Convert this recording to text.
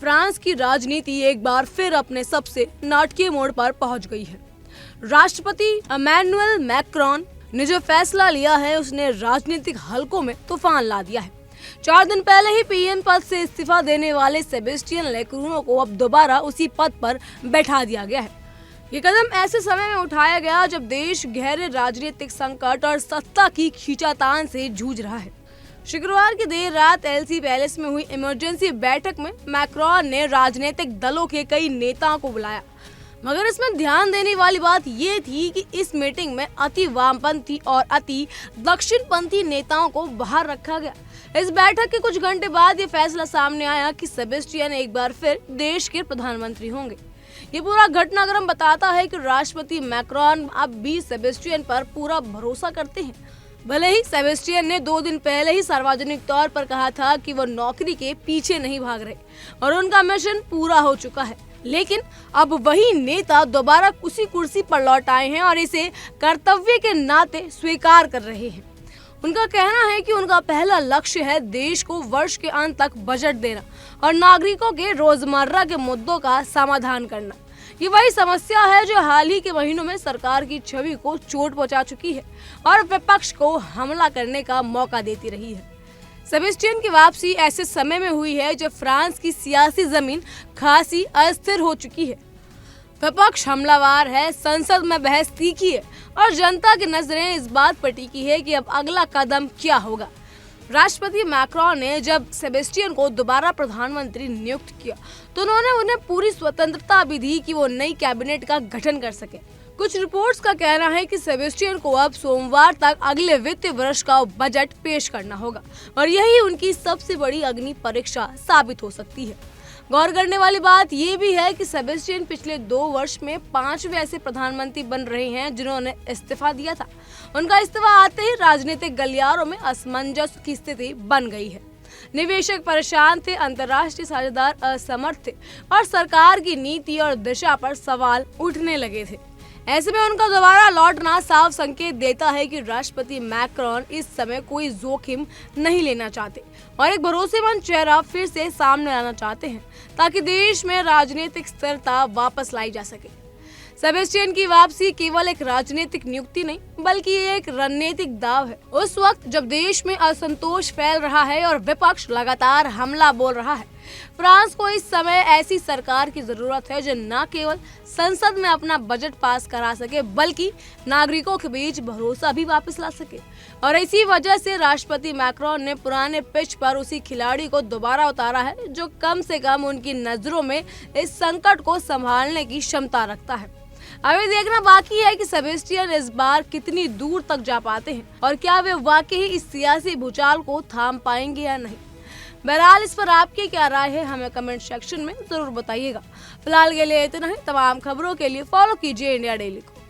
France की राजनीति एक बार फिर अपने सबसे नाटकीय मोड़ पर पहुंच गई है। राष्ट्रपति इमैनुअल मैक्रोन ने जो फैसला लिया है उसने राजनीतिक हलकों में तूफान ला दिया है। 4 दिन पहले ही पीएम पद से इस्तीफा देने वाले सेबेस्टियन लेक्रूनो को अब दोबारा उसी पद पर बैठा दिया गया है। ये कदम ऐसे समय में उठाया गया जब देश गहरे राजनीतिक संकट और सत्ता की खींचातान से जूझ रहा है। शुक्रवार की देर रात एलसी पैलेस में हुई इमरजेंसी बैठक में मैक्रोन ने राजनीतिक दलों के कई नेताओं को बुलाया, मगर इसमें ध्यान देने वाली बात ये थी कि इस मीटिंग में अति वामपंथी और अति दक्षिणपंथी नेताओं को बाहर रखा गया। इस बैठक के कुछ घंटे बाद ये फैसला सामने आया कि सेबेस्टियन एक बार फिर देश के प्रधानमंत्री होंगे। ये पूरा घटनाक्रम बताता है कि राष्ट्रपति मैक्रोन अब भी सेबेस्टियन पर पूरा भरोसा करते हैं। भले ही सेबेस्टियन ने 2 दिन पहले ही सार्वजनिक तौर पर कहा था कि वो नौकरी के पीछे नहीं भाग रहे और उनका मिशन पूरा हो चुका है, लेकिन अब वही नेता दोबारा उसी कुर्सी पर लौट आए हैं और इसे कर्तव्य के नाते स्वीकार कर रहे हैं। उनका कहना है कि उनका पहला लक्ष्य है देश को वर्ष के अंत तक बजट देना और नागरिकों के रोजमर्रा के मुद्दों का समाधान करना। ये वही समस्या है जो हाल ही के महीनों में सरकार की छवि को चोट पहुंचा चुकी है और विपक्ष को हमला करने का मौका देती रही है। सेबेस्टियन की वापसी ऐसे समय में हुई है जब फ्रांस की सियासी जमीन खासी अस्थिर हो चुकी है। विपक्ष हमलावर है, संसद में बहस तीखी है और जनता की नजरें इस बात पर टिकी है कि अब अगला कदम क्या होगा। राष्ट्रपति मैक्रोन ने जब सेबेस्टियन को दोबारा प्रधानमंत्री नियुक्त किया तो उन्होंने उन्हें पूरी स्वतंत्रता भी दी कि वो नई कैबिनेट का गठन कर सके। कुछ रिपोर्ट्स का कहना है कि सेबेस्टियन को अब सोमवार तक अगले वित्तीय वर्ष का बजट पेश करना होगा और यही उनकी सबसे बड़ी अग्नि परीक्षा साबित हो सकती है। गौर करने वाली बात ये भी है कि सेबेस्टियन पिछले 2 वर्ष में 5वें ऐसे प्रधानमंत्री बन रहे हैं जिन्होंने इस्तीफा दिया था। उनका इस्तीफा आते ही राजनीतिक गलियारों में असमंजस की स्थिति बन गई है। निवेशक परेशान थे, अंतर्राष्ट्रीय साझेदार असमर्थ थे और सरकार की नीति और दिशा पर सवाल उठने लगे थे। ऐसे में उनका दोबारा लौटना साफ संकेत देता है कि राष्ट्रपति मैक्रोन इस समय कोई जोखिम नहीं लेना चाहते और एक भरोसेमंद चेहरा फिर से सामने लाना चाहते हैं ताकि देश में राजनीतिक स्थिरता वापस लाई जा सके। सेबेस्टियन की वापसी केवल एक राजनीतिक नियुक्ति नहीं बल्कि ये एक रणनीतिक दाव है। उस वक्त जब देश में असंतोष फैल रहा है और विपक्ष लगातार हमला बोल रहा है, फ्रांस को इस समय ऐसी सरकार की जरूरत है जो न केवल संसद में अपना बजट पास करा सके बल्कि नागरिकों के बीच भरोसा भी वापस ला सके। और इसी वजह से राष्ट्रपति मैक्रोन ने पुराने पिच पर उसी खिलाड़ी को दोबारा उतारा है जो कम से कम उनकी नजरों में इस संकट को संभालने की क्षमता रखता है। अभी देखना बाकी है कि सेबेस्टियन इस बार कितनी दूर तक जा पाते हैं और क्या वे वाकई इस सियासी भूचाल को थाम पाएंगे या नहीं। बहरहाल इस पर आपकी क्या राय है हमें कमेंट सेक्शन में जरूर बताइएगा। फिलहाल के लिए इतना ही। तमाम खबरों के लिए फॉलो कीजिए इंडिया डेली को।